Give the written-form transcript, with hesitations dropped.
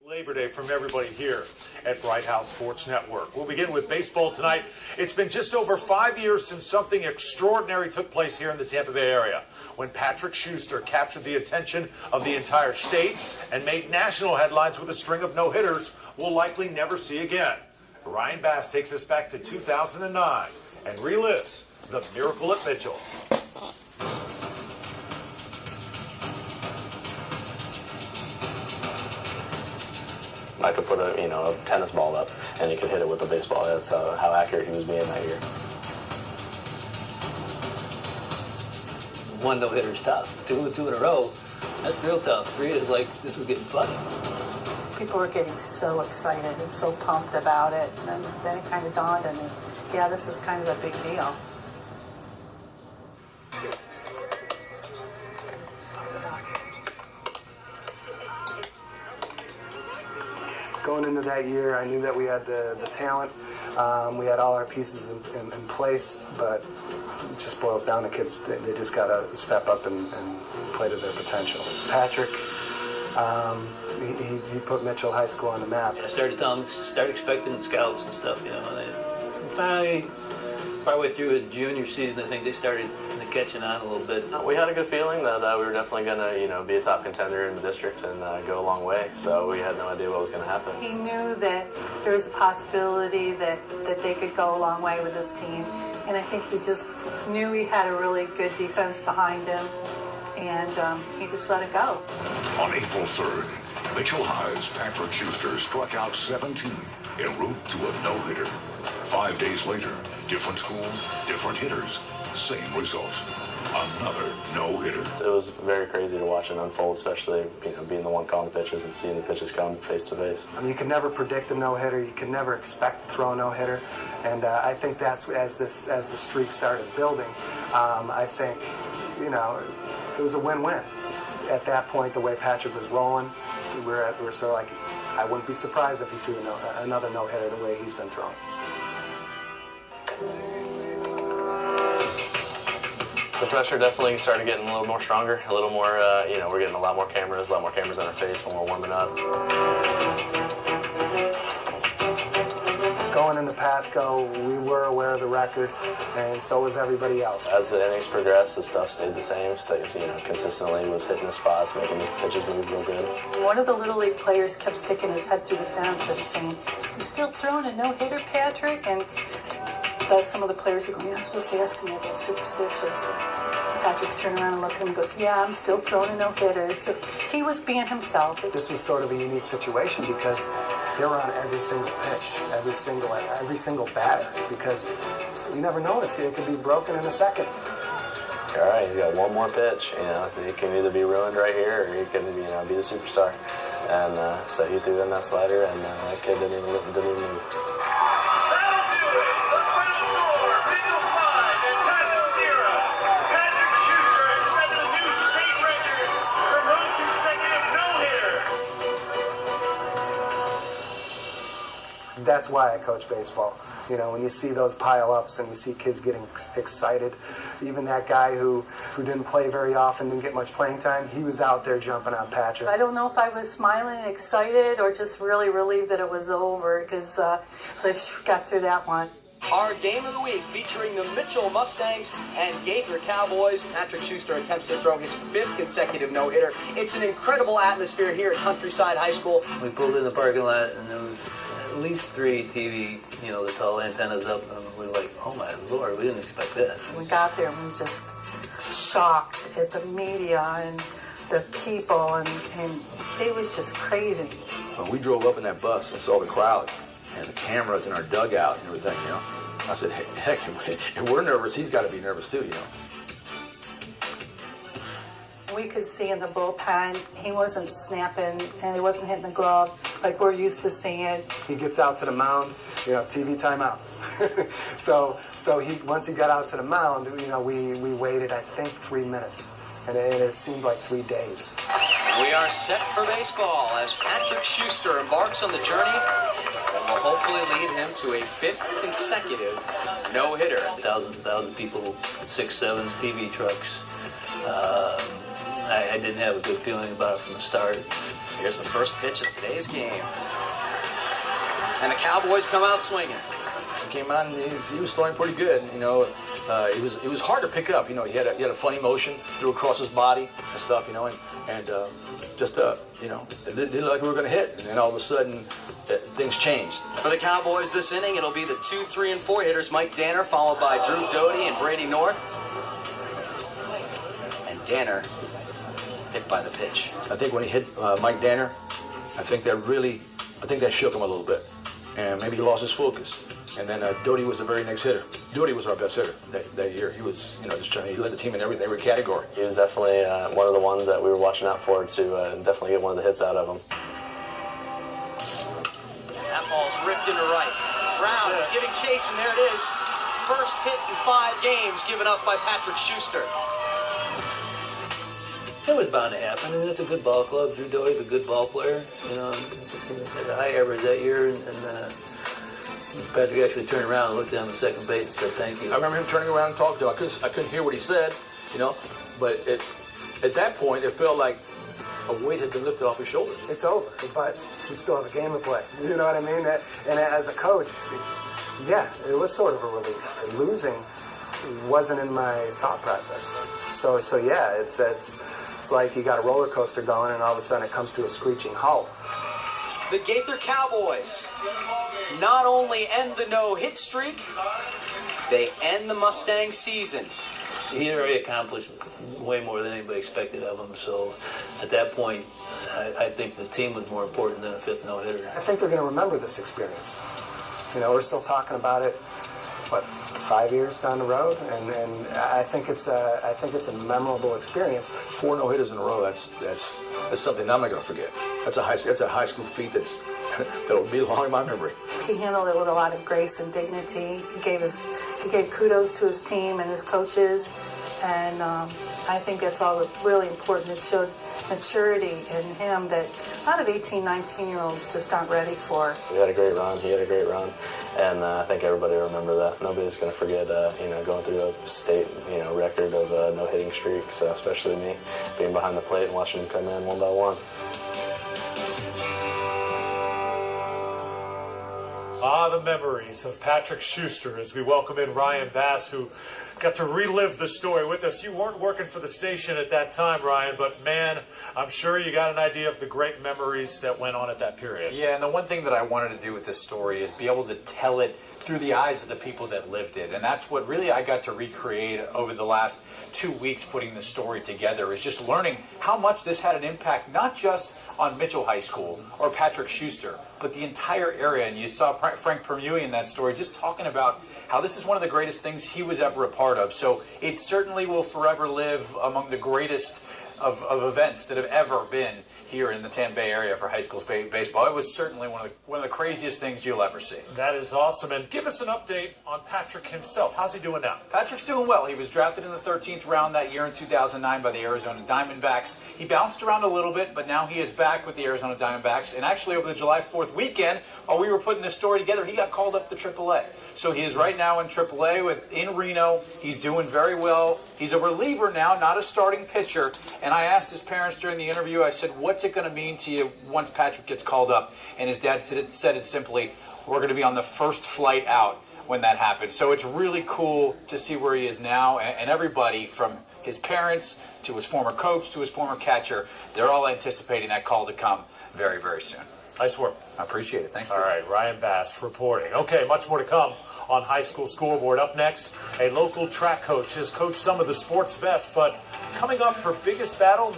Labor Day from everybody here at Bright House Sports Network. We'll begin with baseball tonight. It's been just over 5 years since something extraordinary took place here in the Tampa Bay area, when Patrick Schuster captured the attention of the entire state and made national headlines with a string of no-hitters we'll likely never see again. Ryan Bass takes us back to 2009 and relives the miracle at Mitchell. I could put a tennis ball up and he could hit it with a baseball. That's how accurate he was being that year. One no-hitter's tough. Two in a row, that's real tough. Three is like, this is getting funny. People were getting so excited and so pumped about it, and then it kind of dawned on me, yeah, this is kind of a big deal. Going into that year, I knew that we had the talent. We had all our pieces in place, but it just boils down to kids. They just got to step up and play to their potential. Patrick, he put Mitchell High School on the map. I started telling him, start expecting scouts and stuff, and finally, partway through his junior season, I think they started catching on a little bit. We had a good feeling that we were definitely going to, be a top contender in the district and go a long way. So we had no idea what was going to happen. He knew that there was a possibility that they could go a long way with this team. And I think he just knew he had a really good defense behind him. And he just let it go. On April 3rd, Mitchell High's Patrick Schuster struck out 17 en route to a no-hitter. 5 days later, different school, different hitters, same result. Another no-hitter. It was very crazy to watch it unfold, especially being the one calling the pitches and seeing the pitches come face to face. I mean, you can never predict a no-hitter. You can never expect to throw a no-hitter. And I think that's as the streak started building. I think it was a win-win. At that point, the way Patrick was rolling, we're sort of like, I wouldn't be surprised if he threw another no-hitter the way he's been throwing. The pressure definitely started getting a little more stronger, a little more, we're getting a lot more cameras in our face when we're warming up. Going into Pasco, we were aware of the record, and so was everybody else. As the innings progressed, the stuff stayed the same. Consistently was hitting the spots, making the pitches move real good. One of the Little League players kept sticking his head through the fence and saying, "You're still throwing a no-hitter, Patrick?" And some of the players are going, "You're not supposed to ask him that, that's superstitious." And Patrick turned around and looked at him and goes, "Yeah, I'm still throwing a no-hitter." So he was being himself. This was sort of a unique situation because they were on every single pitch, every single batter, because you never know, it could be broken in a second. All right, he's got one more pitch. He can either be ruined right here or he can, be the superstar. And so he threw in that slider, and that kid didn't even move. That's why I coach baseball. When you see those pile-ups and you see kids getting excited, even that guy who didn't play very often, didn't get much playing time, he was out there jumping on Patrick. I don't know if I was smiling and excited or just really relieved that it was over, because I got through that one. Our game of the week featuring the Mitchell Mustangs and Gaither Cowboys. Patrick Schuster attempts to throw his 5th consecutive no-hitter. It's an incredible atmosphere here at Countryside High School. We pulled in the parking lot and there was at least 3 TV, the tall antennas up, and we were like, oh my Lord, we didn't expect this. We got there and we were just shocked at the media and the people, and it was just crazy. When we drove up in that bus and saw the crowd and the cameras in our dugout and everything, I said, heck, if we're nervous, he's got to be nervous too, We could see in the bullpen, he wasn't snapping and he wasn't hitting the glove like we're used to seeing. He gets out to the mound, TV timeout. so once he got out to the mound, we waited, I think, 3 minutes. And it seemed like 3 days. We are set for baseball as Patrick Schuster embarks on the journey that will hopefully lead him to a 5th consecutive no-hitter. Thousands and thousands of people, 6, 7 TV trucks. I didn't have a good feeling about it from the start. Here's the first pitch of today's game. And the Cowboys come out swinging. He came out and he was throwing pretty good. You know, it was hard to pick up. You know, he had a funny motion, threw across his body and stuff. You know, and just you know, it didn't look like we were going to hit. And then all of a sudden, things changed. For the Cowboys this inning, it'll be the 2, 3, and 4 hitters. Mike Danner, followed by Drew Doty and Brady North. And Danner hit by the pitch. I think when he hit Mike Danner, I think that shook him a little bit, and maybe he lost his focus. And then Doty was the very next hitter. Doty was our best hitter that year. He was, you know, he led the team in every category. He was definitely one of the ones that we were watching out for to definitely get one of the hits out of him. That ball's ripped into right. Brown giving chase, and there it is. First hit in 5 games given up by Patrick Schuster. It was bound to happen. I mean, it's a good ball club. Drew Doty's a good ball player. You know, had a high average that year, and Patrick actually turned around and looked down the second base and said thank you. I remember him turning around and talking to him. I couldn't hear what he said, you know, but at that point it felt like a weight had been lifted off his shoulders. It's over, but we still have a game to play. You know what I mean? And as a coach, yeah, it was sort of a relief. And losing wasn't in my thought process. So yeah, it's like you got a roller coaster going, and all of a sudden it comes to a screeching halt. The Gaither Cowboys not only end the no-hit streak, they end the Mustang season. He already accomplished way more than anybody expected of him. So at that point, I think the team was more important than a 5th no-hitter. I think they're going to remember this experience. You know, we're still talking about it, what, 5 years down the road, and I think it's a memorable experience. 4 no-hitters in a row. That's something I'm not going to forget. That's a high school feat that'll be long in my memory. He handled it with a lot of grace and dignity. He gave kudos to his team and his coaches, and I think that's all really important. It showed maturity in him that a lot of 18, 19-year-olds just aren't ready for. We had a great run. He had a great run, and I think everybody will remember that. Nobody's going to forget, you know, going through a state, you know, record of no-hitting streak. So especially me, being behind the plate and watching him come in one by one. The memories of Patrick Schuster as we welcome in Ryan Bass, who got to relive the story with us. You weren't working for the station at that time, Ryan, but man, I'm sure you got an idea of the great memories that went on at that period. Yeah, and the one thing that I wanted to do with this story is be able to tell it through the eyes of the people that lived it. And that's what really I got to recreate over the last 2 weeks putting the story together, is just learning how much this had an impact, not just on Mitchell High School or Patrick Schuster, but the entire area. And you saw Frank Permui in that story just talking about how this is one of the greatest things he was ever a part of. So it certainly will forever live among the greatest of events that have ever been here in the Tampa Bay area for high school baseball. It was certainly one of the craziest things you'll ever see. That is awesome. And give us an update on Patrick himself. How's he doing now? Patrick's doing well. He was drafted in the 13th round that year in 2009 by the Arizona Diamondbacks. He bounced around a little bit, but now he is back with the Arizona Diamondbacks. And actually, over the July 4th weekend, while we were putting this story together, he got called up to AAA. So he is right now in AAA in Reno. He's doing very well. He's a reliever now, not a starting pitcher. And I asked his parents during the interview, I said, what's it going to mean to you once Patrick gets called up? And his dad said it simply, we're going to be on the first flight out when that happens. So it's really cool to see where he is now. And everybody from his parents to his former coach to his former catcher, they're all anticipating that call to come very, very soon. Nice work. I appreciate it. Thanks. All right, Ryan Bass reporting. Okay, much more to come on High School Scoreboard. Up next, a local track coach has coached some of the sport's best, but coming up, her biggest battle may